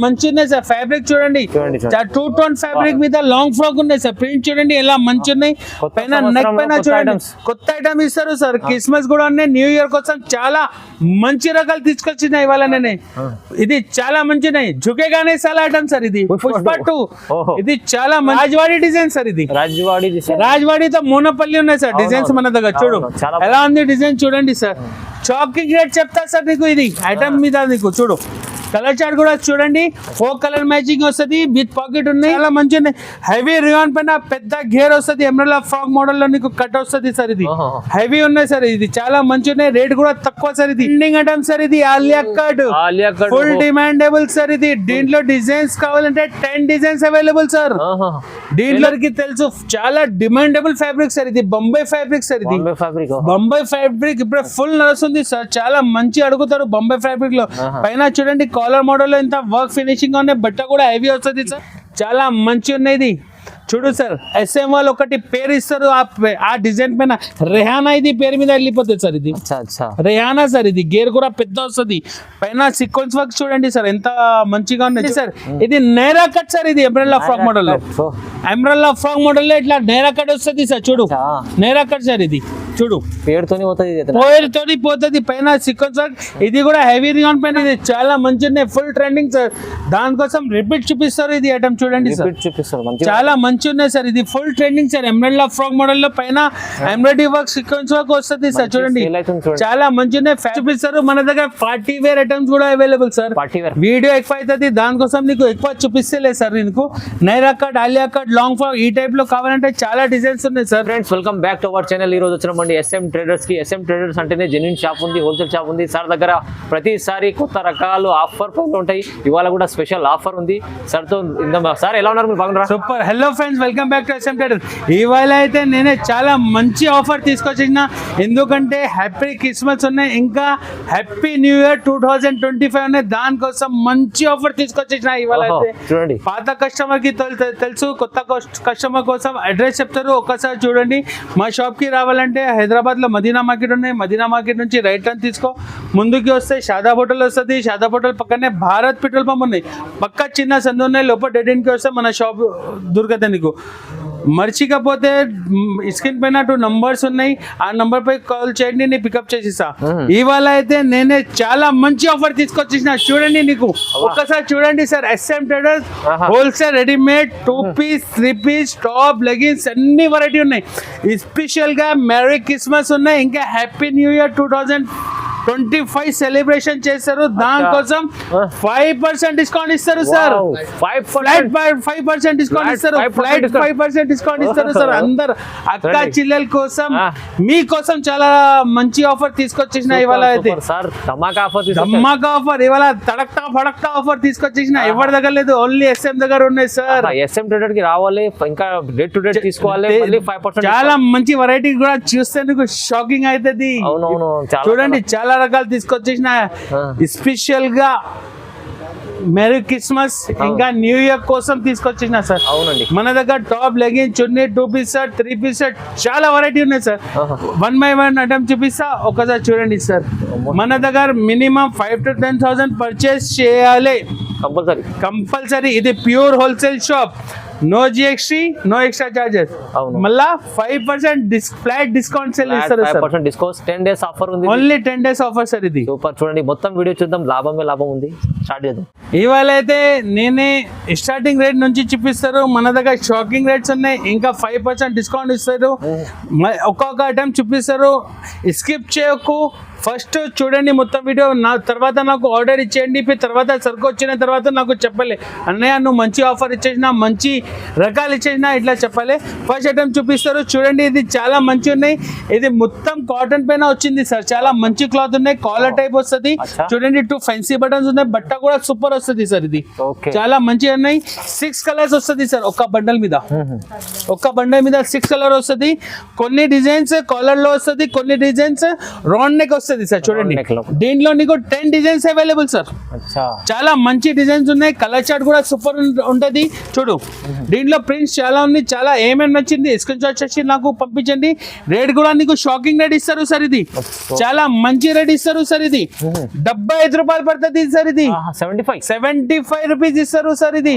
మంచి ఉన్నాయి sir. Fabric చూడండి, 2 టోన్ ఫ్యాబ్రిక్ మీద లాంగ్ ఫ్రాక్ ఉన్నాయి సార్. ప్రింట్ చూడండి ఎలా మంచి ఉన్నాయి. పైన నెక్ పైన చూడండి కొత్త ఐటమ్ ఇస్తారు సార్. క్రిస్మస్ కూడా ఉన్నాయి, న్యూ ఇయర్ కోసం చాలా మంచి రకాలు తీసుకొచ్చిన ఇవాళ నేనే. ఇది చాలా మంచినాయి, జుకేగానే చాలా ఐటమ్ సార్. ఇది పుష్ప 2, ఇది చాలా రాజవాడి డిజైన్ సార్. ఇది రాజవాడితో మోనపల్లి ఉన్నాయి సార్ డిజైన్స్ మన దగ్గర. చూడు ఎలా ఉంది డిజైన్ చూడండి సార్. షాపింగ్ రేట్ చెప్తా సార్ నీకు. ఇది ఐటమ్ మీద నీకు చూడు కలర్ చార్ట్ కూడా చూడండి. 4 కలర్ మ్యాచింగ్ వస్తుంది, విత్ పాకెట్ ఉన్నాయి. చాలా మంచి ఉన్నాయి. హెవీ రియాన్ పైన పెద్ద గేర్ వస్తుంది. ఎమ్రెల్లా ఫ్రాక్ మోడల్ లో నీకు కట్ వస్తుంది సార్. ఇది హెవీ ఉన్నాయి సార్. ఇది చాలా మంచి ఉన్నాయి, రేట్ కూడా తక్కువ సార్. ఇది ట్రెండింగ్ ఐటమ్ సార్. ఇది Alia cut full demandable sir. ఇది దీంట్లో డిజైన్స్ కావాలంటే 10 డిజైన్స్ అవైలబుల్ సార్. దీంట్లో తెలుసు చాలా డిమాండబుల్ ఫ్యాబ్రిక్ సార్. ఇది బొంబాయి ఫ్యాబ్రిక్ సార్. ఇది బొంబాయి ఫ్యాబ్రిక్ ఇప్పుడు ఫుల్ నడుస్తుంది సార్. చాలా మంచి అడుగుతారు బొంబాయి ఫ్యాబ్రిక్ లో. పైన చూడండి కాలర్ మోడల్ లో ఇంత వర్క్ ఫినిషింగ్ ఉన్నాయి. బట్ట కూడా హెవీ వస్తుంది సార్. చాలా మంచి ఉన్నాయి. చూడు సార్, SM వాళ్ళు ఒకటి పేరు ఇస్తారు ఆ డిజైన్ పైన. రెహానా ఇది పేరు మీద వెళ్ళిపోతుంది సార్. ఇది రెహానా సార్. ఇది గేర్ కూడా పెద్ద వస్తుంది. పైన సీక్వెన్స్ వర్క్ చూడండి సార్ ఎంత మంచిగా ఉంది సార్. ఇది నైరా కట్ సార్. ఇది ఎంబ్రెల్లా ఫ్రాక్ మోడల్ లో, ఎంబ్రెల్లా ఫ్రాక్ మోడల్ లో ఇట్లా నైరా కట్ వస్తుంది సార్. చూడు నైరా కట్ సార్. ఇది చూడు పేరుతోని పోతుంది. పైన సీక్వెన్స్ వర్క్. ఇది కూడా హెవీ రియాన్ పైన. ఇది చాలా మంచి ఫుల్ ట్రెండింగ్ సార్. దానికోసం రిపీట్ చూపిస్తారు. ఇది ఐటమ్ చూడండి సార్, చాలా మంచి ఉన్నాయి సార్. ఇది full trending sir. Embroidery frock model లో పైన ఎంబ్రాయిడరీ వర్క్ సీక్వెన్స్ వర్క్ వస్తుంది సార్. చూడండి చాలా మంచి ఉన్నాయి. చూపిస్తారు మన దగ్గర. పార్టీ వేర్ ఐటమ్స్ కూడా అవైలబుల్ సార్. వీడియో ఎక్కువ అవుతుంది, దానికోసం నీకు ఎక్కువ చూపిస్తలే సార్. నీకు Naira cut, Alia cut, long frock ఈ టైప్ లో కావాలంటే చాలా డిజైన్స్ ఉన్నాయి sir. Friends welcome back to our channel. ఈ రోజు వచ్చిన SM ట్రేడర్స్ కి. SM ట్రేడర్స్ అంటేనే జెన్యూన్ షాప్ ఉంది, హోల్సేల్ షాప్ ఉంది సార్ దగ్గర. ప్రతిసారి కొత్త రకాలు ఆఫర్ ఉంటాయి. ఇవాళ కూడా స్పెషల్ ఆఫర్ ఉంది సార్ తో. సార్ ఎలా ఉన్నారు, మీరు బాగున్నారా? Super. Hello friends, welcome back to SM traders. ఇవాళ అయితే నేనే చాలా మంచి ఆఫర్ తీసుకొచ్చిన. ఎందుకంటే హ్యాపీ క్రిస్మస్ ఉన్నాయి, ఇంకా హ్యాపీ న్యూ ఇయర్ 2025 ఉన్నాయి. దానికోసం మంచి ఆఫర్ తీసుకొచ్చిన ఇవాళ అయితే. చూడండి, పాత కస్టమర్ కి తెలుసు, కొత్త కస్టమర్ కోసం అడ్రస్ చెప్తారు. ఒక్కసారి చూడండి. మా షాప్ కి రావాలంటే హైదరాబాద్ లో మదీనా మార్కెట్ ఉన్నాయి. మదీనా మార్కెట్ నుంచి రైట్ టర్న్ తీసుకో. ముందుకి వస్తే షాదాబ్ హోటల్ వస్తుంది. షాదాబ్ హోటల్ పక్కనే భారత్ పెట్రోల్ పంప్ ఉన్నాయి. పక్క చిన్న సందు ఉన్నాయి. లోపల డెడ్ ఎండ్ కి వస్తే మన షాప్ దొరుకుతుంది నీకు. మర్చికపోతే స్క్రీన్ పైన 2 నంబర్స్ ఉన్నాయి. ఆ నంబర్ పై కాల్ చేయండి, నేను పికప్ చేసిస్తా. ఇవాళ అయితే నేనే చాలా మంచి ఆఫర్ తీసుకొచ్చేసిన. చూడండి, నీకు ఒక్కసారి చూడండి sir. SM traders wholesale readymade 2 piece 3 piece top leggings అన్ని వెరైటీ ఉన్నాయి. స్పెషల్ గా మెరీ క్రిస్మస్ ఉన్నాయి, ఇంకా హ్యాపీ న్యూ ఇయర్ 2025 సెలబ్రేషన్ చేస్తారు. దానికోసం 5% డిస్కౌంట్ ఇస్తారు సార్. 5% డిస్కౌంట్ ఇస్తారు. 5% డిస్కౌంట్ ఇస్తారు సార్. అందరు అక్క చెల్లెల కోసం, మీకోసం చాలా మంచి ఆఫర్ తీసుకొచ్చేసిన ఇవాళ అయితే. ధమాకా ఆఫర్ ఇవాళ. తడక్తా ఫడక్తా ఆఫర్ తీసుకొచ్చేసిన. ఎవరి దగ్గర లేదు, ఓన్లీ SM దగ్గర ఉన్నాయి సార్. SM ట్రేడర్ కి రావాలి, ఇంకా డేట్ టు డేట్ తీసుకోవాలి. 5% చాలా మంచి వెరైటీ కూడా చూస్తే నీకు షాకింగ్ అవుతుంది. చూడండి, చాలా రకాలు తీసుకొచ్చేసిన. స్పెషల్ గా మెరీ క్రిస్మస్ ఇంకా న్యూ ఇయర్ కోసం తీసుకొచ్చేసిన సార్. అవునండి, మన దగ్గర top legging chunni 2 piece set 3 piece set చాలా వెరైటీ ఉన్నాయి సార్. 1 by 1 ఐటమ్ చూపిస్తా, ఒకసారి చూడండి సార్. మన దగ్గర మినిమం 5 to 10,000 పర్చేస్ చేయాలి కంపల్సరీ. ఇది pure wholesale shop. No GST, no extra charges. మళ్ళా 5% ఫ్లాట్ డిస్కౌంట్ సేల్ ఇస్తారు సార్. 5% డిస్కౌంట్. 10 days ఆఫర్ ఉంది. Only 10 days offer sir. ఇది సూపర్. చూడండి, మొత్తం వీడియో చూద్దాం. లాభం ఉంది. స్టార్ట్ చేద్దాం. ఇవాళ అయితే నేనే స్టార్టింగ్ రేట్ నుంచి చూపిస్తారు. మన దగ్గర షాకింగ్ రేట్స్ ఉన్నాయి, ఇంకా 5% డిస్కౌంట్ ఇస్తారు. ఒక్కొక్క ఐటమ్ చూపిస్తారు. స్కిప్ చేయకు. ఫస్ట్ చూడండి మొత్తం వీడియో. నా తర్వాత నాకు ఆర్డర్ ఇచ్చేయండి. తర్వాత సరుకు వచ్చిన తర్వాత నాకు చెప్పలే, అన్నయ్య నువ్వు మంచి ఆఫర్ ఇచ్చేసిన, మంచి రకాలు ఇచ్చేసిన, ఇట్లా చెప్పాలి. ఫస్ట్ ఐటమ్ చూపిస్తారు. చూడండి, ఇది చాలా మంచి ఉన్నాయి. ఇది మొత్తం కాటన్ పైన వచ్చింది సార్. చాలా మంచి క్లాత్ ఉన్నాయి. కాలర్ టైప్ వస్తుంది. చూడండి, 2 ఫ్యాన్సీ బటన్స్ ఉన్నాయి. బట్ట కూడా సూపర్ వస్తుంది సార్. ఇది చాలా మంచిగా ఉన్నాయి. 6 కలర్స్ వస్తుంది సార్. ఒక్క బండల్ మీద 6 కలర్ వస్తుంది. కొన్ని డిజైన్స్ కాలర్ లో వస్తుంది, కొన్ని డిజైన్స్ రౌండ్ నెక్ వస్తుంది. వస్తుంది సార్ చూడండి. neck లో. దీంట్లో నీకు 10 డిజైన్స్ అవైలబుల్ సార్. అచ్చా చాలా మంచి డిజైన్స్ ఉన్నాయి. కలర్ చార్ట్ కూడా సూపర్ ఉంటది చూడు. దీంట్లో ప్రింట్స్ చాలా ఉంది. చాలా ఏమేమి నచ్చింది స్క్రీన్ షాట్ చేసి నాకు పంపించండి. రేట్ కూడా నీకు షాకింగ్ రేట్ ఇస్తారు సార్. ఇది చాలా మంచి రేట్ ఇస్తారు సార్. ఇది 75 రూపాయలు పడుతుంది సార్. ఇది 75 రూపీస్ ఇస్తారు సార్. ఇది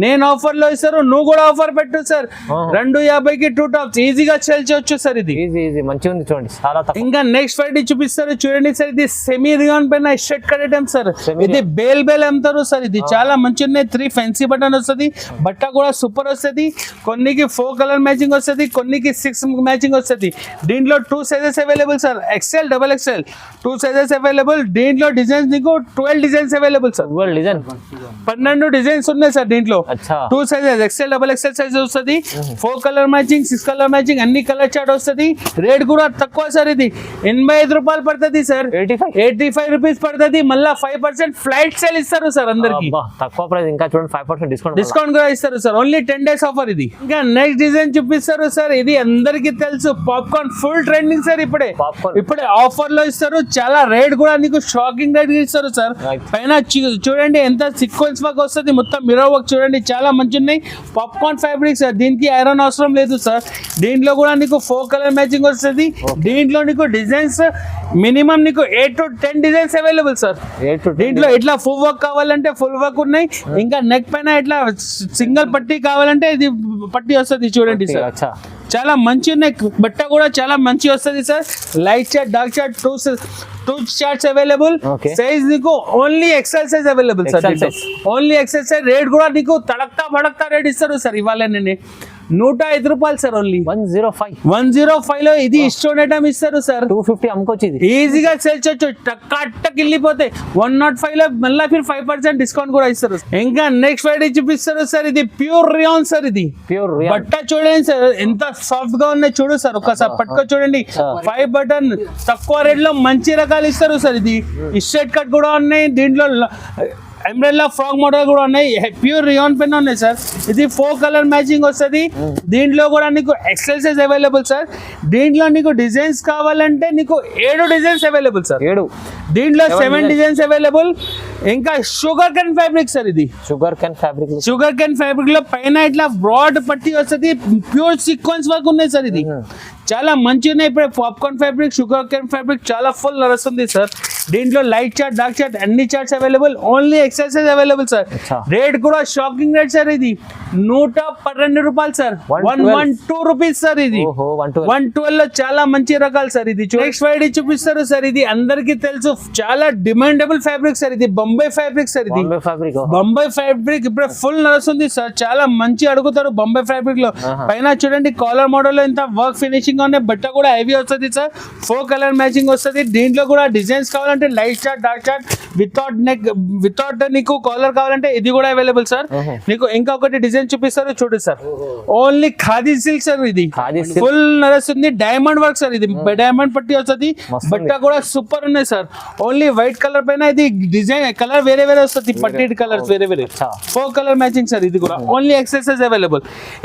నేను ఆఫర్ లో ఇస్తారు. నువ్వు కూడా ఆఫర్ పెట్టు సార్. 250కి 2 టాప్స్ ఈజీగా సేల్ చేయొచ్చు సార్. ఇది ఈజీ మంచిగా ఉంది చూడండి. చాలా ఇంకా నెక్స్ట్ వెరైటీ చూపిస్తారు చూడండి సార్. ఇది సెమీ రియాన్ పైన షర్ట్ కట్ ఐటమ్ సార్. ఇది బేల్ అమ్ముతారు సార్. ఇది చాలా మంచి ఉన్నాయి. 3 ఫెన్సీ బటన్ వస్తుంది. బట్ట కూడా సూపర్ వస్తుంది. కొన్నికి 4 కలర్ మ్యాచింగ్ వస్తుంది. కొన్నికి 6 మ్యాచింగ్ వస్తుంది. దీంట్లో 2 sizes available sir. XL XXL 2 sizes available. దీంట్లో డిజైన్స్ నీకు 12 డిజైన్స్ అవైలబుల్ సార్. 12 డిజైన్స్ ఉన్నాయి సార్ దీంట్లో. 2 సైజెస్ XL XXL సైజ్ వస్తుంది. 4 కలర్ మ్యాచింగ్ 6 కలర్ మ్యాచింగ్ అన్ని కలర్ చార్ట్ వస్తుంది. రేట్ కూడా తక్కువ సార్. ఇది 85 రూపాయలు పడుతుంది సార్. 85 రూపీస్ పడుతుంది. మళ్ళీ 5% ఫ్లైట్ సేల్ ఇస్తారు సార్ అందరికి. తక్కువ ప్రైస్. ఇంకా చూడండి 5% డిస్కౌంట్ కూడా ఇస్తారు సార్. ఓన్లీ 10 డేస్ ఆఫర్ ఇది. ఇంకా నెక్స్ట్ డిజైన్ చూపిస్తారు సార్. ఇది అందరికి తెలుసు. Popcorn full trending sir. ఇప్పుడే ఆఫర్ లో ఇస్తారు. చాలా రేట్ కూడా నీకు షాకింగ్ రేట్ ఇస్తారు సార్. పైన చూడండి ఎంత సీక్వెన్స్ వర్క్ వస్తుంది. మొత్తం మిర్రర్ వర్క్ చూడండి. చాలా మంచి ఉన్నాయి. Popcorn fabric sir. దీనికి ఐరన్ అవసరం లేదు సార్. దీంట్లో కూడా నీకు 4 కలర్ మ్యాచింగ్ వస్తుంది. దీంట్లో నీకు డిజైన్స్ మినిమం నీకు 8 to 10 డిజైన్స్ అవైలబుల్ సార్. దీంట్లో ఇట్లా ఫుల్ వర్క్ కావాలంటే ఫుల్ వర్క్ ఉన్నాయి. ఇంకా నెక్ పైన ఇట్లా సింగిల్ పట్టీ కావాలంటే ఇది పట్టీ వస్తుంది చూడండి సార్. చాలా మంచి ఉన్నాయి. బట్ట కూడా చాలా మంచి వస్తుంది సార్. Light chart dark chart 2 charts available. Size నీకు only XL size available sir. Only XL size. Rate కూడా నీకు తడక్తా రేట్ ఇస్తారు సార్. ఇవాళ నేను 105 రూపాయలు సార్. ఓన్లీ 105 లో ఇది స్టోన్ ఐటమ్ ఇస్తారు సార్. 250 అమ్ముకోవచ్చు. ఇది ఈజీగా సేల్ చేయొచ్చు. టక్కి వెళ్ళిపోతే 105 లో మళ్ళీ 5% డిస్కౌంట్ కూడా ఇస్తారు. ఇంకా నెక్స్ట్ ఫ్రైడే చూపిస్తారు సార్. ఇది ప్యూర్ రియాన్ సార్. ఇది ప్యూర్ బట్ట చూడండి సార్. ఎంత సాఫ్ట్ గా ఉన్నాయి చూడు సార్. ఒకసారి పట్టుకో చూడండి. 5 బటన్ తక్కువ రేట్ లో మంచి రకాలు ఇస్తారు సార్. ఇది షర్ట్ కట్ కూడా ఉన్నాయి. దీంట్లో అంబ్రెల్లా ఫ్రాక్ మోడల్ కూడా ఉన్నాయి. ప్యూర్ రియాన్ పెన్ ఉన్నాయి సార్. ఇది 4 కలర్ మ్యాచింగ్ వస్తుంది. దీంట్లో కూడా నీకు XL సైజ్ అవైలబుల్ సార్. దీంట్లో నీకు డిజైన్స్ కావాలంటే నీకు 7 డిజైన్స్ అవైలబుల్ సార్. దీంట్లో 7 డిజైన్స్ అవైలబుల్. ఇంకా షుగర్ కెన్ ఫ్యాబ్రిక్ సార్. ఇది షుగర్ కెన్ ఫ్యాబ్రిక్ లో పైన ఇట్లా బ్రాడ్ పట్టి వస్తుంది. ప్యూర్ సీక్వెన్స్ వర్క్ ఉన్నాయి సార్. ఇది చాలా మంచి ఉన్నాయి. ఇప్పుడు popcorn fabric sugar can fabric చాలా ఫుల్ నడుస్తుంది సార్. దీంట్లో లైట్ చార్ట్ డార్క్ చార్ట్ అన్ని charts available. Only XL size available sir. Rate కూడా షాకింగ్ రేట్ సార్. ఇది 112 రూపాయలు సార్. 112 rupees sir. ఇది 112 లో చాలా మంచి రకాలు సార్. ఇది నెక్స్ట్ ఫ్రైడే చూపిస్తారు సార్. ఇది అందరికి తెలుసు. చాలా డిమాండబుల్ ఫ్యాబ్రిక్ సార్. ఇది బొంబాయి ఫ్యాబ్రిక్ సార్. ఇది బొంబాయి ఫ్యాబ్రిక్ ఇప్పుడు ఫుల్ నడుస్తుంది సార్. చాలా మంచి అడుగుతారు బొంబాయి ఫ్యాబ్రిక్ లో. పైన చూడండి కాలర్ మోడల్ లో ఇంత వర్క్ ఫినిషింగ్ ఉన్నాయి. బట్ట కూడా హెవీ వస్తుంది సార్. 4 కలర్ మ్యాచింగ్ వస్తుంది. దీంట్లో కూడా డిజైన్స్ కావాలంటే light chart dark chart without neck without నీకు కాలర్ కావాలంటే ఇది కూడా అవైలబుల్ సార్. నీకు ఇంకొకటి డిజైన్ చూపిస్తారు చూడు sir. Only khadi silk sir. ఇది ఫుల్ నడుస్తుంది. Diamond work sir. ఇది డైమండ్ పట్టి వస్తుంది. బట్ట కూడా సూపర్ ఉన్నాయి సార్. ఓన్లీ వైట్ కలర్ పైన ఇది డిజైన్ కలర్ వేరే వస్తుంది. పట్టి కలర్స్ వేరే 4 కలర్ మ్యాచింగ్ సార్. ఇది కూడా ఓన్లీ XL సైజ్ అవైలబుల్.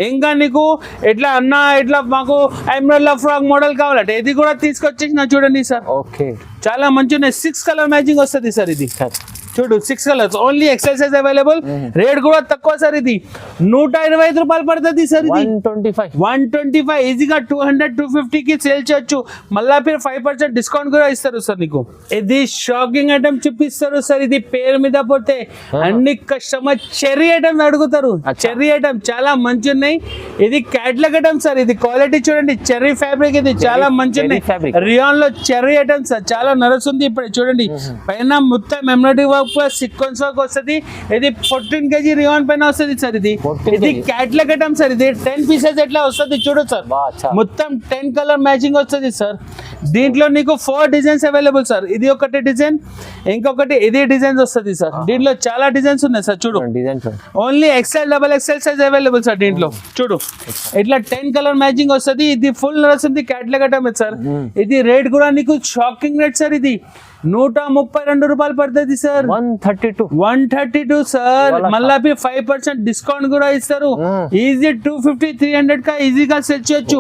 ఇంకా నీకు ఎట్లా ఇట్లా మాకు అంబ్రెల్లా ఫ్రాక్ మోడల్ కావాలంటే ఇది కూడా తీసుకొచ్చేసిన చూడండి సార్. చాలా మంచి ఉన్నాయి. 6 కలర్ మ్యాచింగ్ వస్తుంది సార్. ఇది చూడు 6 colours. Only XL size available. Rate కూడా తక్కువ సార్. ఇది 125 రూపాయలు పడుతుంది సార్. ఇది 125 ఈజీగా 200-250 కి సేల్ చేయొచ్చు. మళ్ళా 5% డిస్కౌంట్ కూడా ఇస్తారు సార్ నీకు. ఇది షాకింగ్ ఐటమ్ చూపిస్తారు సార్. ఇది పేరు మీద పోతే అన్ని కస్టమర్ చెర్రీ ఐటమ్ అడుగుతారు. చెర్రీ ఐటమ్ చాలా మంచి ఉన్నాయి. ఇది క్యాట్లాగ్ ఐటమ్ సార్. ఇది క్వాలిటీ చూడండి. Cherry fabric. ఇది చాలా మంచి ఉన్నాయి. రియాన్ లో చెర్రీ ఐటమ్ సార్. చాలా నడుస్తుంది ఇప్పుడు చూడండి. పైన మొత్తం embroidery work plus sequence work వస్తుంది. ఇది 14 kg రియాన్ పైన వస్తుంది సార్. ఇది క్యాట్లాగ్ ఐటమ్ సార్. ఇది 10 పీసెస్ ఎట్లా వస్తుంది చూడు సార్. మొత్తం 10 కలర్ మ్యాచింగ్ వస్తుంది సార్. దీంట్లో నీకు 4 డిజైన్స్ అవైలబుల్ సార్. ఇది ఒకటి డిజైన్ ఇంకొకటి ఇది డిజైన్స్ వస్తుంది సార్. దీంట్లో చాలా డిజైన్స్ ఉన్నాయి సార్. చూడు only XL XXL size available sir. దీంట్లో చూడు ఇట్లా 10 కలర్ మ్యాచింగ్ వస్తుంది. ఇది ఫుల్ నడుస్తుంది. Catalogue item sir. ఇది రేట్ కూడా నీకు షాకింగ్ రేట్ సార్. ఇది 132 రూపాయలు పడుతుంది సార్. 132 సార్. మళ్ళీ 5% డిస్కౌంట్ కూడా ఇస్తారు. ఈజీ 250-300 కా ఈజీగా సెట్ చేయొచ్చు.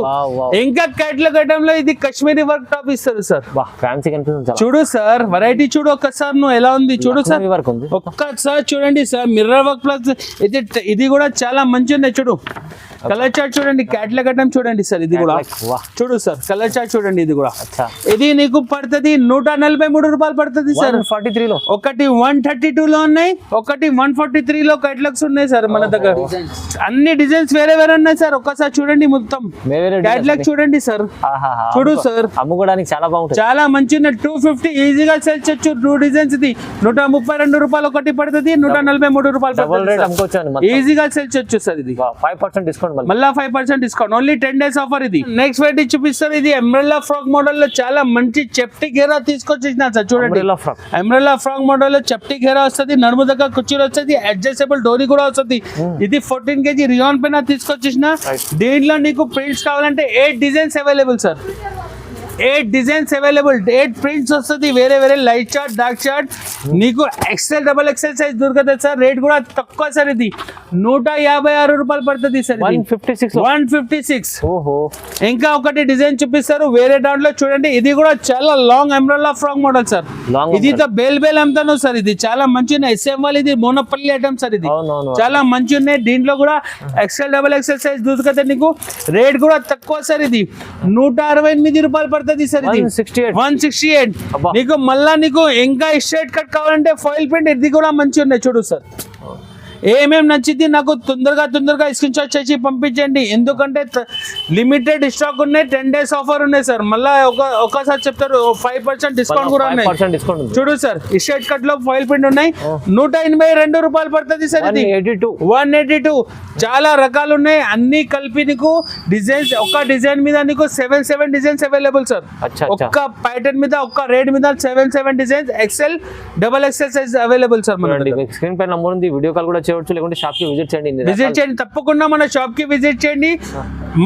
ఇంకా క్యాట్లాగ్ ఐటమ్ లో ఇది కాశ్మీరీ వర్క్ టాప్ ఇస్తారు సార్. బా ఫ్యాన్సీ కనిపిస్తుంది చాలా. చూడు సార్ వెరైటీ చూడు ఒక్కసారి నువ్వు ఎలా ఉంది చూడు సార్. వరకు ఉంది. ఒక్కసారి చూడండి సార్ మిర్రర్ వర్క్ ప్లస్ ఇది కూడా చాలా మంచి ఉన్నాయి. చూడు కలర్ చార్ట్ చూడండి, క్యాట్లాగ్ ఐటమ్ చూడండి సార్. ఇది కూడా చూడు సార్ కలర్ చార్ట్ చూడండి. ఇది కూడా ఇది నీకు పడుతుంది 143 రూపాయలు పడుతుంది సార్. 143 లో ఒకటి 132 లో ఉన్నాయి, ఒకటి 143 లో క్యాట్లాగ్స్ ఉన్నాయి సార్ మన దగ్గర. అన్ని డిజైన్స్ వేరే వేరే ఉన్నాయి సార్. ఒక్కసారి చూడండి మొత్తం క్యాట్లాగ్ చూడండి సార్. చూడు సార్ అమ్ముకోవడానికి చాలా బాగుంటుంది, చాలా మంచి 250 ఈజీగా సెల్ చేయొచ్చు. 2 డిజైన్స్ ఇది 132 రూపాయలు ఒకటి పడుతుంది, 143 రూపాయలు ఈజీగా సెల్ చేయొచ్చు సార్. ఇది 5% డిస్కౌంట్ మళ్ళీ 5% డిస్కౌంట్, ఓన్లీ 10 days ఆఫర్. ఇది నెక్స్ట్ వెరైటీ చూపిస్తారు. ఇది ఎంబ్రెల్లా ఫ్రాక్ మోడల్ లో చాలా మంచి చెప్టీ ఘేరా తీసుకొచ్చిన సార్. చూడండి ఎంబ్రెల్లా ఫ్రాక్ మోడల్ లో చెప్టీ ఘేరా వస్తుంది, నడుము దగ్గర కుర్చీలు వస్తుంది, అడ్జస్టబుల్ డోరీ కూడా వస్తుంది. ఇది 14 kg రియాన్ పైన తీసుకొచ్చేసిన. దీంట్లో నీకు ప్రింట్స్ కావాలంటే 8 designs available sir. 8 designs available, 8 prints వస్తుంది వేరే వేరే, లైట్ చార్ట్, డార్క్ చార్ట్. నీకు XL XXL సైజ్ దొరుకుతుంది సార్. రేట్ కూడా తక్కువ సార్. ఇది 156 రూపాయలు పడుతుంది సార్. 156. ఓహో ఇంకా ఒకటి డిజైన్ చూపిస్తారు వేరే దాంట్లో చూడండి. ఇది కూడా చాలా long umbrella frock model sir. ఇది బేల్ అమ్ముతాను సార్. ఇది చాలా మంచి ఉన్నాయి. SM వాళ్ళు ఇది మోనపల్లి ఐటమ్ సార్. ఇది చాలా మంచి ఉన్నాయి. దీంట్లో కూడా XL XXL సైజ్ దొరుకుతుంది నీకు. రేట్ కూడా తక్కువ సార్. ఇది 168 రూపాయలు పడుతుంది సార్. ఇది 168. నీకు మళ్ళా నీకు ఇంకా స్ట్రైట్ కట్ కావాలంటే ఫాయిల్ ప్రింట్ ఇది కూడా మంచి ఉన్నాయి. చూడు సార్ ఏమేమి నచ్చింది నాకు తొందరగా స్క్రీన్ షాట్ చేసి పంపించండి. ఎందుకంటే లిమిటెడ్ స్టాక్ ఉన్నాయి, 10 days ఆఫర్ ఉన్నాయి సార్. మళ్ళీ ఒకసారి చెప్తారు 5% డిస్కౌంట్ కూడా ఉన్నాయి. చూడు సార్ స్ట్రైట్ కట్ లో ఫాయిల్ ప్రింట్ ఉన్నాయి. 182 రూపాయలు పడుతుంది సార్. ఇది 182. చాలా రకాలు ఉన్నాయి, అన్ని కలిపి నీకు డిజైన్స్. ఒక డిజైన్ మీద నీకు 7 డిజైన్స్ అవైలబుల్ సార్. ఒక్క ప్యాటర్న్ మీద ఒక్క రేట్ మీద 7 designs XL XXL size available sir. మన స్క్రీన్ పై నంబర్ ఉంది, వీడియో కాల్ కూడా చేయవచ్చు, లేకుంటే షాప్ కి విజిట్ చేయండి. తప్పకుండా మన షాప్ కి విజిట్ చేయండి.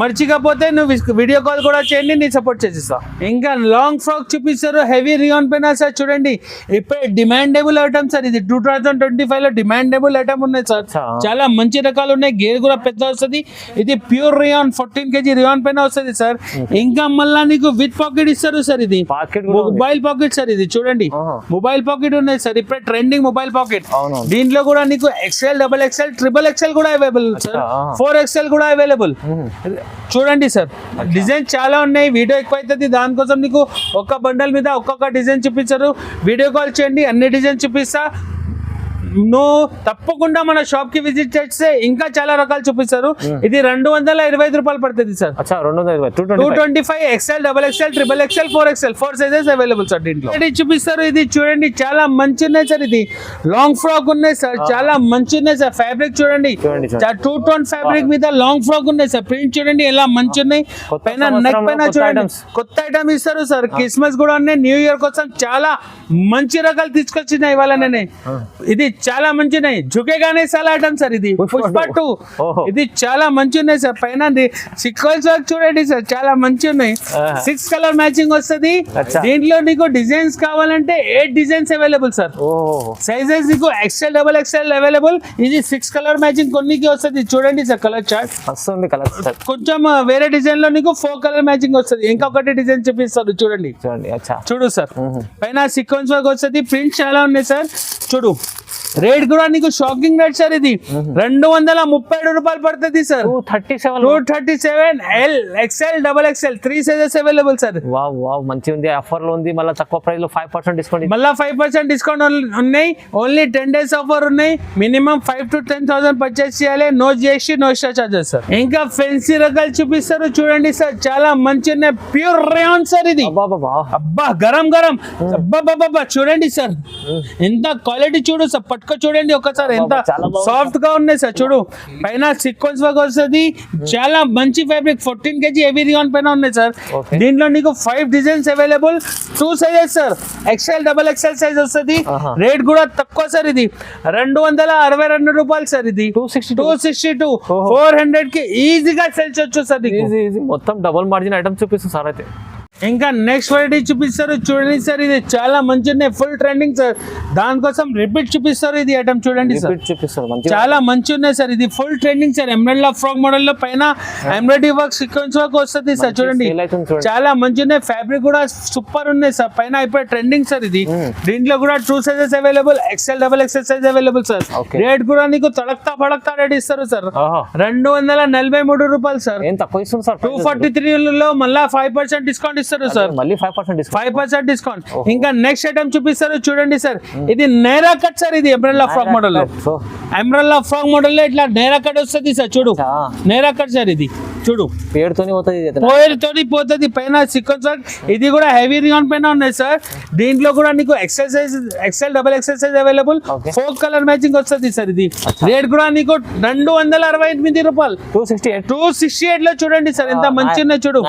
మర్చిపోతే నువ్వు వీడియో కాల్ కూడా చేయండి, నేను సపోర్ట్ చేసిస్తా. ఇంకా లాంగ్ ఫ్రాక్ చూపిస్తారు హెవీ రియాన్ పైన సార్. చూడండి ఇప్పుడే డిమాండబుల్ ఐటమ్ సార్. ఇది 2025 లో డిమాండబుల్ ఐటమ్ ఉన్నాయి సార్. చాలా మంచి రకాలు ఉన్నాయి. గేర్ కూడా పెద్ద వస్తుంది. ఇది ప్యూర్ రియాన్ 14 kg రియాన్ పైన వస్తుంది సార్. ఇంకా మళ్ళా నీకు విత్ పాకెట్ ఇస్తారు సార్. ఇది మొబైల్ పాకెట్ సార్. ఇది చూడండి మొబైల్ పాకెట్ ఉన్నాయి సార్. ఇప్పుడు ట్రెండింగ్ మొబైల్ పాకెట్. దీంట్లో కూడా నీకు XL XXL XXL కూడా అవైలబుల్ సార్. 4XL కూడా అవైలబుల్. చూడండి సార్ డిజైన్ చాలా ఉన్నాయి. వీడియో ఎక్కువ అవుతుంది, దానికోసం నీకు ఒక్క బండల్ మీద ఒక్కొక్క డిజైన్ చూపించారు. వీడియో కాల్ చేయండి, అన్ని డిజైన్ చూపిస్తా. నువ్వు తప్పకుండా మన షాప్ కి విజిట్ చేస్తే ఇంకా చాలా రకాలు చూపిస్తారు. ఇది 225 రూపాయలు పడుతుంది sir. 225 XL XXL XXL 4XL 4 sizes available sir. దీంట్లో చూపిస్తారు. ఇది చూడండి చాలా మంచి ఉన్నాయి సార్. ఇది లాంగ్ ఫ్రాక్ ఉన్నాయి సార్, చాలా మంచి ఉన్నాయి సార్. ఫ్యాబ్రిక్ చూడండి 2 టోన్ ఫ్యాబ్రిక్ మీద లాంగ్ ఫ్రాక్ ఉన్నాయి సార్. ప్రింట్ చూడండి ఎలా మంచి ఉన్నాయి. పైన నెక్ పైన చూడండి కొత్త ఐటమ్ ఇస్తారు సార్. క్రిస్మస్ కూడా ఉన్నాయి, న్యూ ఇయర్ కోసం చాలా మంచి రకాలు తీసుకొచ్చినాయి ఇవాళ. ఇది చాలా మంచి ఉన్నాయి. జుకేగానే చాలా ఐటమ్ సార్. ఇది పుష్ప 2. ఇది చాలా మంచి ఉన్నాయి సార్. పైన సీక్వెన్స్ వర్క్ చూడండి సార్, చాలా మంచి ఉన్నాయి. 6 కలర్ మ్యాచింగ్ వస్తుంది. దీంట్లో నీకు డిజైన్స్ కావాలంటే 8 డిజైన్స్ అవైలబుల్ సార్. సైజెస్ నీకు XL XXL అవైలబుల్. ఇది 6 కలర్ మ్యాచింగ్ కొన్నికి వస్తుంది. చూడండి సార్ కలర్ చార్ట్ కొంచెం వేరే డిజైన్ లో నీకు 4 కలర్ మ్యాచింగ్ వస్తుంది. ఇంకొకటి డిజైన్ చూపిస్తారు చూడండి. చూడు సార్ పైన సీక్వెన్స్ వర్క్ వస్తుంది. ప్రింట్ చాలా ఉన్నాయి సార్. చూడు రేట్ కూడా నీకు షాకింగ్ రేట్ సార్. ఇది 237 రూపాయలు పడుతుంది sir. 237 L XL XXL 3 sizes available sir. మంచి ఉంది, ఆఫర్ లో ఉంది. మళ్ళీ తక్కువ ప్రైస్ లో 5% డిస్కౌంట్. మళ్ళీ 5% డిస్కౌంట్ ఉన్నాయి. ఓన్లీ 10 days ఆఫర్ ఉన్నాయి. మినిమం 5,000 to 10,000 పర్చేస్ చేయాలి. No GST no extra charges sir. ఇంకా ఫెన్సీ రకాలు చూపిస్తారు చూడండి సార్. చాలా మంచి ఉన్నాయి. Pure rayon sir. ఇది అబ్బా గరం అబ్బా చూడండి సార్ ఎంత క్వాలిటీ. చూడు సార్ పట్టుకో చూడండి ఒకసారి ఎంత సాఫ్ట్ గా ఉన్నాయి సార్. చూడు పైన సీక్వెన్స్ వర్క్ వస్తుంది. చాలా మంచి ఫ్యాబ్రిక్ 14 kg హెవీ రియాన్ పైన ఉన్నాయి సార్. దీంట్లో నీకు 5 designs available, 2 sizes sir. XL XXL size వస్తుంది. రేట్ కూడా తక్కువ సార్. ఇది 262 రూపాయలు సార్. ఇది 262 400 కి ఈజీగా సెల్ చేయొచ్చు సార్. మొత్తం డబుల్ మార్జిన్ ఐటమ్ చూపిస్తుంది సార్. అయితే ఇంకా నెక్స్ట్ వెరైటీ చూపిస్తారు చూడండి సార్, ఇది చాలా మంచి ఉన్నాయి, ఫుల్ ట్రెండింగ్ సార్. దానికోసం రిపీట్ చూపిస్తారు ఇది ఐటమ్ చూడండి సార్, చూపిస్తారు మంచి చాలా మంచి ఉన్నాయి సార్. ఇది full trending sir, embroidery frock model లో పైన ఎంబ్రాయిడరీ వర్క్ సీక్వెన్స్ వర్క్ వస్తుంది సార్. చూడండి చాలా మంచి ఉన్నాయి, ఫ్యాబ్రిక్ కూడా సూపర్ ఉన్నాయి సార్. పైన ఇప్పుడు ట్రెండింగ్ సార్ ఇది. దీంట్లో కూడా 2 sizes available, XL double XL size available sir. Rate కూడా నీకు తడక్తా పడక్తా రేట్ ఇస్తారు సార్, 243 రూపాయలు సార్. ఏం తక్కువ ఇస్తుంది సార్? 243 లో మళ్ళీ 5% డిస్కౌంట్ ఇస్తారు సార్, మళ్ళీ 5% డిస్కౌంట్. ఇంకా నెక్స్ట్ ఐటమ్ చూపిస్తారు చూడండి సార్, ఇది నైరా కట్ సార్. ఇది ఎంబ్రెల్లా ఫ్రాక్ మోడల్ లో, ఎంబ్రెల్లా ఫ్రాక్ మోడల్ లో ఇట్లా నైరా కట్ వస్తుంది సార్. చూడు నైరా కట్ సార్, ఇది చూడు పేరుతోని పోతుంది పైన సీక్వెన్స్ వర్క్. ఇది కూడా హెవీ రియాన్ పైన ఉన్నాయి సార్. దీంట్లో కూడా నీకు XL size, XL double XL size available, 4 colour matching వస్తుంది సార్. ఇది రేట్ కూడా నీకు 268 రూపాయలు, 268 లో చూడండి సార్ ఎంత మంచి ఉన్నాయి. చూడు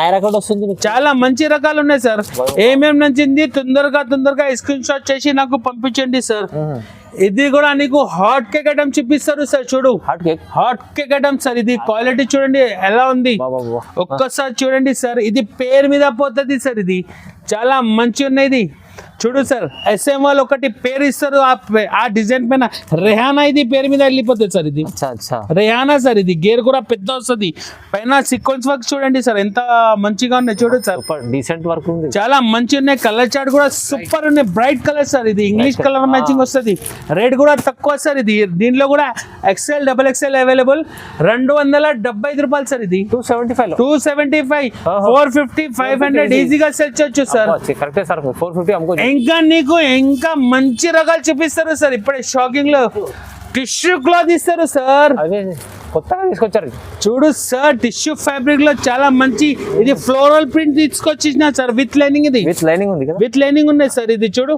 చాలా మంచి రకాలు ఉన్నాయి సార్. ఏమేమి నచ్చింది తొందరగా స్క్రీన్ షాట్ చేసి నాకు పంపించండి సార్. ఇది కూడా నీకు హాట్ కేక్ ఐటమ్ చూపిస్తారు సార్. చూడు హాట్ కేక్ ఐటమ్ సార్, ఇది క్వాలిటీ చూడండి ఎలా ఉంది, ఒక్కసారి చూడండి సార్. ఇది పేరు మీద పోతుంది సార్, ఇది చాలా మంచి ఉన్నాయి. ఇది చూడు సార్, ఎస్ఎం వాళ్ళు ఒకటి పేరు ఇస్తారు, ఆ డిజైన్ పైన రెహానా ఇది పేరు మీద వెళ్ళిపోతుంది సార్. ఇది రెహానా సార్, ఇది గేర్ కూడా పెద్ద వస్తుంది. పైన సీక్వెన్స్ వర్క్ చూడండి సార్ ఎంత మంచిగా ఉన్నాయి. చూడు సార్ డీసెంట్ వర్క్ ఉంది, చాలా మంచి ఉన్నాయి. కలర్ చార్ట్ కూడా సూపర్ ఉన్నాయి, బ్రైట్ కలర్ సార్. ఇది ఇంగ్లీష్ కలర్ మ్యాచింగ్ వస్తుంది. రేట్ కూడా తక్కువ సార్. ఇది దీంట్లో కూడా ఎక్సెల్ డబుల్ ఎక్సెల్ అవైలబుల్, 275 రూపాయలు సార్. ఇది 275, 450, 500 ఈజీగా సెల్ చేయొచ్చు సార్. ఇంకా నీకు ఇంకా మంచి రకాలు చూపిస్తారు సార్. ఇప్పుడే షాకింగ్ లో టిష్యూ క్లాత్ ఇస్తారు సార్, కొత్తగా తీసుకొచ్చారు. చూడు సార్ టిష్యూ ఫ్యాబ్రిక్ లో చాలా మంచి, ఇది ఫ్లోరల్ ప్రింట్ తీసుకొచ్చిన సార్ విత్ లైనింగ్. ఇది విత్ లైనింగ్ ఉన్నాయి సార్. ఇది చూడు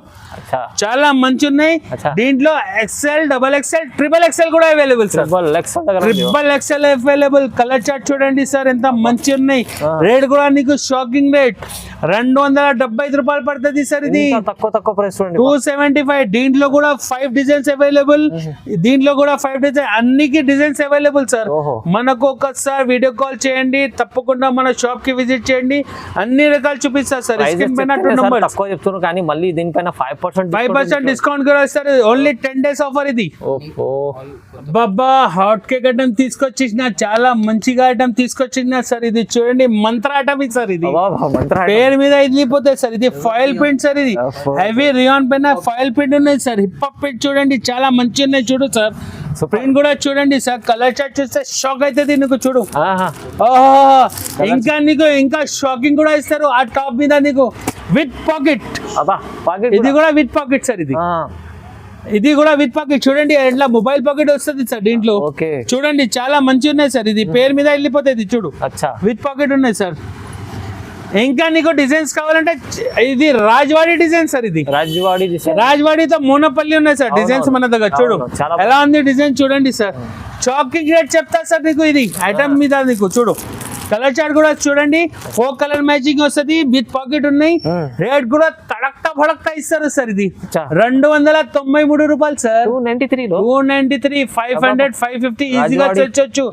చాలా మంచి ఉన్నాయి. దీంట్లో XL double XL triple XL కూడా available sir. Triple XL available. Colour chart చూడండి సార్ ఎంత మంచి ఉన్నాయి. రేట్ కూడా నీకు షాకింగ్ రేట్ 275 రూపాయలు పడుతుంది సార్. ఇది తక్కువ ప్రైస్ 275. దీంట్లో కూడా 5 డిజైన్స్ అవైలబుల్, దీంట్లో కూడా 5 డిజైన్, అన్నికి డిజైన్స్ అవైలబుల్ సార్. మనకు ఒకసారి వీడియో కాల్ చేయండి, తప్పకుండా మన షాప్ కి విజిట్ చేయండి, అన్ని రకాలు చూపిస్తారు సార్. స్క్రీన్ పైన తక్కువ చెప్తున్నారు కానీ మళ్ళీ దీనిపైన 5% డిస్కౌంట్ కూడా ఇస్తారు. ఓన్లీ 10 days ఆఫర్ ఇది. బాబా హాట్ కేక్ ఐటమ్ తీసుకొచ్చిన, చాలా మంచిగా ఐటమ్ తీసుకొచ్చిన సార్. ఇది చూడండి మంత్ర ఐటమ్ ఇది సార్. ఇది పేరు మీద వెళ్ళిపోతాయి సార్. ఇది ఫాయిల్ ప్రింట్ సార్. ఇది హెవీ రియాన్ పైన ఫాయిల్ ప్రింట్ ఉన్నాయి సార్. హిప్ హాప్ ప్రింట్ చూడండి చాలా మంచి ఉన్నాయి. చూడు సార్ ప్రింట్ కూడా చూడండి సార్. కలర్ చార్ట్ చూస్తే షాక్ అవుతుంది నీకు. చూడు ఇంకా నీకు ఇంకా షాకింగ్ కూడా ఇస్తారు. ఆ టాప్ మీద నీకు విత్ పాకెట్, ఇది కూడా విత్ పాకెట్ సార్. ఇది కూడా విత్ పాకెట్ చూడండి, ఎట్లా మొబైల్ పాకెట్ వస్తుంది సార్ దీంట్లో. చూడండి చాలా మంచి ఉన్నాయి సార్. ఇది పేరు మీద వెళ్ళిపోతుంది. చూడు విత్ పాకెట్ ఉన్నాయి సార్. ఇంకా నీకు డిజైన్స్ కావాలంటే ఇది రాజవాడి డిజైన్ సార్. ఇది రాజవాడితో మోనపల్లి ఉన్నాయి సార్ డిజైన్స్ మన దగ్గర. చూడు ఎలా ఉంది డిజైన్ చూడండి సార్. షాకింగ్ రేట్ చెప్తా సార్ నీకు. ఇది ఐటమ్ మీద నీకు చూడు కలర్ చార్ట్ కూడా చూడండి, 4 కలర్ మ్యాచింగ్ వస్తుంది, విత్ పాకెట్ ఉన్నాయి. రేట్ కూడా తడక్తా భడక్తా ఇస్తారు సార్. ఇది 293 రూపాయలు సార్. 293, 500, 550 ఈజీగా తెచ్చొచ్చు.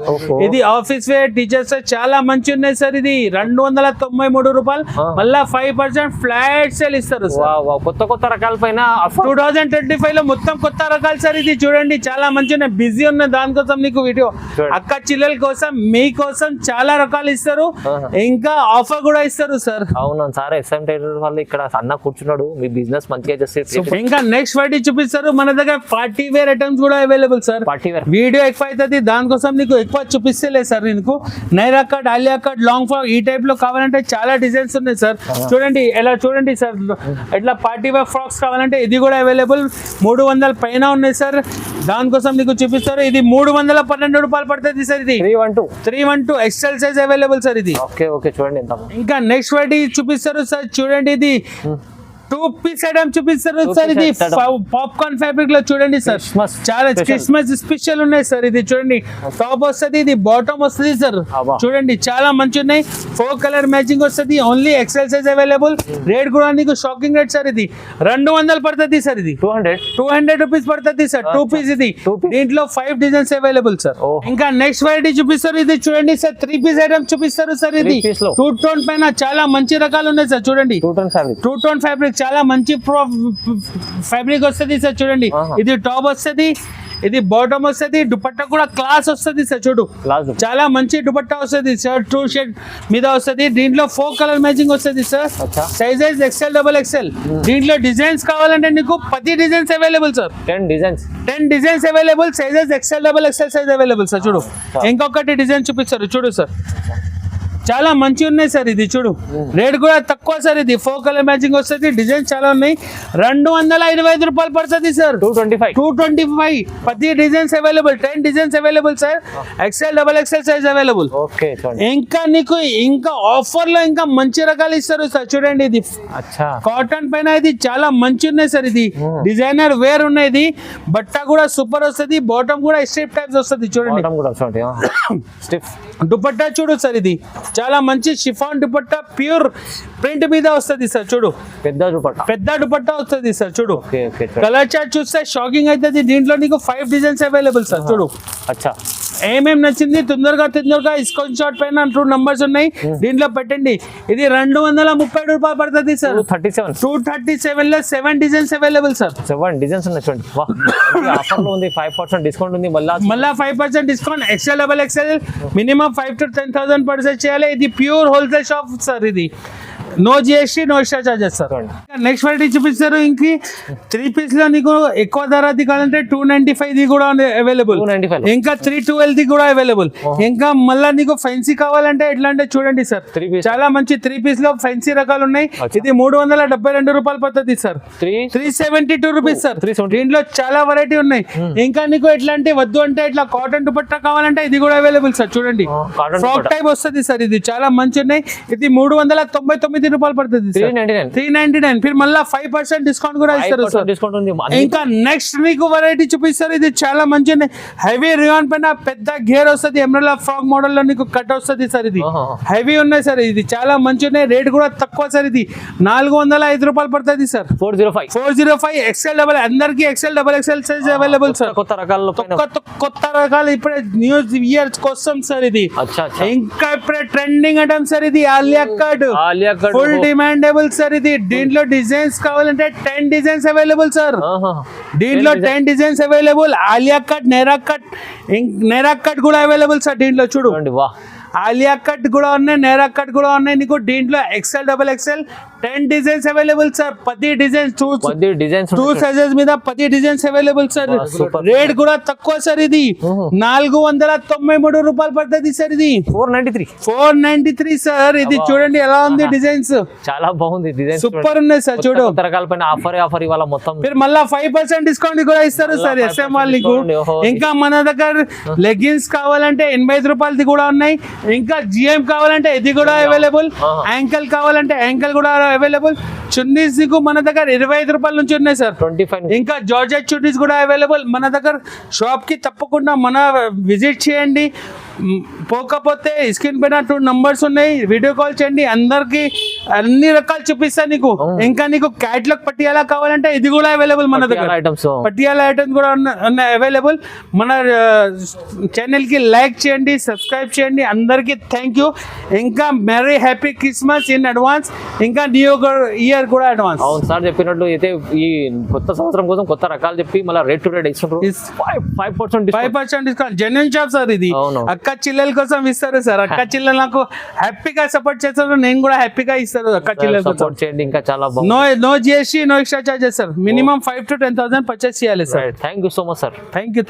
ఇది ఆఫీస్ వేర్, టీచర్స్ చాలా మంచి ఉన్నాయి సార్. ఇది 293 రూపాయలు, మళ్ళా 5% ఫ్లాట్ సేల్ ఇస్తారు సార్. కొత్త రకాల పైన 2025 లో మొత్తం కొత్త రకాలు సార్. ఇది చూడండి చాలా మంచి ఉన్నాయి. బిజీ ఉన్నాయి దానికోసం నీకు వీడియో. అక్క చిల్లల కోసం మీకోసం చాలా రకాలు ఇస్తారు, ఇంకా ఆఫర్ కూడా ఇస్తారు సార్. అవును సార్, ఎస్ఎం టైలర్ వాళ్ళు ఇక్కడ అన్న కూర్చున్నాడు, మీ బిజినెస్ మంచిగా చేస్తే. ఇంకా నెక్స్ట్ వెరైటీ చూపిస్తారు మన దగ్గర. పార్టీ వేర్ ఐటమ్స్ కూడా available sir. Party wear video ఎక్కువ అవుతుంది, దానికోసం నీకు ఎక్కువ చూపిస్తలే సార్. నీకు Naira cut, Alia cut, long frock ఈ టైప్ లో కావాలంటే చాలా డిజైన్స్ ఉన్నాయి సార్. చూడండి ఎలా చూడండి సార్. ఇట్లా పార్టీ వేర్ ఫ్రాక్స్ కావాలంటే ఇది కూడా అవైలబుల్. 300 పైన ఉన్నాయి సార్. దానికోసం నీకు చూపిస్తారు. ఇది 312 రూపాయలు పడుతుంది సార్. ఇది 312 ఎక్సెల్ సైజ్ అవైలబుల్ సార్. ఇది ఓకే చూడండి. ఇంకా నెక్స్ట్ వెరైటీ చూపిస్తారు సార్. చూడండి ఇది 2 piece ఐటమ్ చూపిస్తారు సార్. ఇది piece item. పాప్కార్న్ ఫ్యాబ్రిక్ లో చూడండి సార్, Christmas చాలా special. క్రిస్మస్ స్పెషల్ ఉన్నాయి సార్. ఇది చూడండి టాప్ వస్తుంది, ఇది బాటమ్ వస్తుంది సార్. అబ్బా. చూడండి చాలా మంచి ఉన్నాయి, 4 కలర్ మ్యాచింగ్ వస్తుంది, only XL size available. Rate కూడా నీకు షాకింగ్ రేట్ సార్. ఇది 200 పడుతుంది సార్. ఇది 200 రూపీస్ పడుతుంది సార్. 2 పీస్ ఇది. Two piece. దీంట్లో 5 డిజైన్స్ అవైలబుల్ సార్. Oh. ఇంకా నెక్స్ట్ వెరైటీ చూపిస్తారు. ఇది చూడండి సార్, 3 పీస్ ఐటమ్ చూపిస్తారు సార్. ఇది 3 piece లో. 2 టోన్ పైన చాలా మంచి రకాలు ఉన్నాయి సార్. చూడండి 2 ఫ్యాబ్రిక్. 2 టోన్ ఫ్యాబ్రిక్ చాలా మంచి ఫ్యాబ్రిక్ వస్తుంది సార్. చూడండి ఆహా. ఇది టాప్ వస్తుంది, ఇది బాటమ్ వస్తుంది, దుపట్టా కూడా క్లాస్ వస్తుంది సార్. చూడు Class. చాలా మంచి దుపట్టా వస్తుంది సార్. 2 షేడ్ మీద వస్తుంది. దీంట్లో 4 కలర్ మ్యాచింగ్ వస్తుంది సార్. అచ్చా. Sizes XL, XXL. దీంట్లో డిజైన్స్ కావాలంటే నీకు 10 designs available sir. 10 designs. 10 designs available, sizes XL, XXL size available sir. చూడు ఇంకొకటి డిజైన్ చూపిస్తారు, చూడు సార్. చాలా మంచి ఉన్నాయి సార్. ఇది చూడు రేట్ కూడా తక్కువ సార్. ఇది 4 కలర్ మ్యాచింగ్ వస్తుంది, డిజైన్ చాలా ఉన్నాయి. 225 రూపాయలు పడుతుంది sir. 225. 225. 10 designs available, 10 designs available sir. XL, XXL size available. Okay చూడండి. ఇంకా నీకు ఇంకా ఆఫర్ లో ఇంకా మంచి రకాలు ఇస్తారు సార్. చూడండి ఇది అచ్చా. కాటన్ పైన ఇది చాలా మంచి ఉన్నాయి సార్. ఇది డిజైనర్ వేర్ ఉన్నాయి. ఇది బట్ట కూడా సూపర్ వస్తుంది, బాటమ్ కూడా స్ట్రిప్ టైప్స్ వస్తుంది. చూడండి బాటమ్ కూడా చూడండి స్టిఫ్. దుపట్టా చూడు సార్, ఇది చాలా మంచి షిఫాన్ దుపట్టా, ప్యూర్ ప్రింట్ మీద వస్తుంది సార్. చూడు పెద్ద దుపట్టా. పెద్ద దుపట్టా వస్తుంది సార్. చూడు ఓకే ఓకే. కలర్ చార్ట్ చూస్తే షాకింగ్ అవుతుంది. దీంట్లో నీకు 5 డిజైన్స్ అవైలబుల్ సార్. చూడు అచ్చా. ఏమేం నచ్చింది తొందరగా స్క్రీన్ షాట్ పైన 2 నంబర్స్ ఉన్నాయి, దీంట్లో పెట్టండి. ఇది 230 రూపాయలు పడుతుంది సార్. 237. 237 లో 7 డిజైన్స్ అవైలబుల్ సార్. 7 డిజైన్స్ ఉన్నాయి చూడండి. ఆఫర్ లో ఉంది, 5% డిస్కౌంట్ ఉంది. మళ్ళా 5% discount. XL, XXL minimum 5 to 10,000 purchase చేయాలి. ఇది ప్యూర్ హోల్సేల్ షాప్ సార్. ఇది no GST, no extra charges sir. Next variety చూపిస్తారు. ఇంక 3 పీస్ లో నీకు ఎక్కువ ధర దిగాలంటే 295 ది కూడా అవైలబుల్. 295. ఇంకా 312 ది కూడా అవైలబుల్. ఇంకా మళ్ళా నీకు ఫెన్సీ కావాలంటే ఎట్లా అంటే చూడండి సార్, 3 piece. చాలా మంచి 3 పీస్ లో ఫెన్సీ రకాలు ఉన్నాయి. ఇది 372 రూపాయలు పడుతుంది సార్. 372 rupees sir. 370. దీంట్లో చాలా వెరైటీ ఉన్నాయి. ఇంకా నీకు ఎట్లా అంటే వద్దు అంటే ఇట్లా కాటన్ దుపట్టా కావాలంటే ఇది కూడా అవైలబుల్ సార్. చూడండి cotton ఫ్రాక్ dupatta. టైప్ వస్తుంది సార్. ఇది చాలా మంచి ఉన్నాయి. ఇది 399 రూపాయలు పడుతుంది సార్. 399. 399. ఫిర్ మళ్ళా 5% డిస్కౌంట్ కూడా ఇస్తారు సార్. డిస్కౌంట్ ఉంది. ఇంకా నెక్స్ట్ మీకు వెరైటీ చూపిస్తారు. ఇది చాలా మంచి హెవీ రియాన్ పైన పెద్ద గేర్ వస్తుంది, ఎమ్రెల్లా ఫ్రాక్ మోడల్ లో నీకు కట్ వస్తుంది సార్. ఇది హెవీ ఉన్నాయి సార్. ఇది చాలా మంచి ఉన్నాయి, రేట్ కూడా తక్కువ సార్. ఇది 405 రూపాయలు పడుతుంది సార్. 405 XL డబల్, అందరికి XL, XXL size available sir. కొత్త రకాల్లో కొత్త రకాలు ఇప్పుడే న్యూ ఇయర్ కోసం సార్. ఇది ఇంకా ఇప్పుడే ట్రెండింగ్ ఐటమ్ సార్. ఇది Alia cut full demandable sir. ఇది దీంట్లో డిజైన్స్ కావాలంటే 10 డిజైన్స్ అవైలబుల్ సార్. దీంట్లో 10 designs available. Alia cut, Naira cut కూడా అవైలబుల్ సార్. దీంట్లో చూడు ఆలియా కట్ కూడా ఉన్నాయి, నేరా కట్ కూడా ఉన్నాయి. నీకు దీంట్లో XL, XXL 10 designs available sir. 10 designs 2 sizes మీద 10 డిజైన్స్ అవైలబుల్ సార్. రేట్ కూడా తక్కువ సార్. ఇది 493 రూపాయలు పడుతుంది సార్. ఇది 493 సార్. ఇది చూడండి ఎలా ఉంది డిజైన్స్, చాలా బాగుంది. డిజైన్ సూపర్ ఉన్నాయి సార్. చూడు కొత్త రకాల పైన ఆఫర్ ఇవాళ మొత్తం. మీరు మళ్ళా 5% డిస్కౌంట్ కూడా ఇస్తారు సార్ SM వాళ్ళు నీకు. ఇంకా మన దగ్గర లెగ్గిన్స్ కావాలంటే 85 రూపాయలది కూడా ఉన్నాయి. ఇంకా GM కావాలంటే ఇది కూడా అవైలబుల్. యాంకల్ కావాలంటే యాంకల్ కూడా అవైలబుల్. చున్నీస్ మన దగ్గర 25 రూపాయల నుంచి ఉన్నాయి సార్. 25. ఇంకా జార్జెట్ చున్నీస్ కూడా అవైలబుల్. మన దగ్గర షాప్ కి తప్పకుండా మన విజిట్ చేయండి. పోకపోతే స్క్రీన్ పైన 2 నంబర్స్ ఉన్నాయి, వీడియో కాల్ చేయండి. అందరికి అన్ని రకాలు చూపిస్తాను నీకు. ఇంకా నీకు క్యాట్లాగ్ పట్టియాలా కావాలంటే ఇది కూడా అవైలబుల్ మన దగ్గర. పట్టియాలా ఐటమ్స్ కూడా ఉన్నాయి అవైలబుల్. మన ఛానల్ కి లైక్ చేయండి, సబ్స్క్రైబ్ చేయండి. అందరికి థ్యాంక్ యూ. ఇంకా merry happy Christmas in advance. ఇంకా న్యూ ఇయర్ కూడా అడ్వాన్స్. అవును సార్ చెప్పినట్టు అయితే ఈ కొత్త సంవత్సరం కోసం కొత్త రకాలు చెప్పి మళ్ళీ రేట్ టు రేట్ ఇస్తున్నారు. 5% డిస్కౌంట్. Genuine shop sir. ఇది అక్క చెల్లెల కోసం ఇస్తారు సార్. అక్క చెల్లెలు నాకు హ్యాపీగా సపోర్ట్ చేస్తారు, నేను కూడా హ్యాపీగా ఇస్తారు అక్క చెల్లెల కోసం. చేయండి. ఇంకా చాలా no GST, no extra charges sir. Minimum 5 to 10,000 purchase చేయాలి sir. Thank you so much sir. Thank you.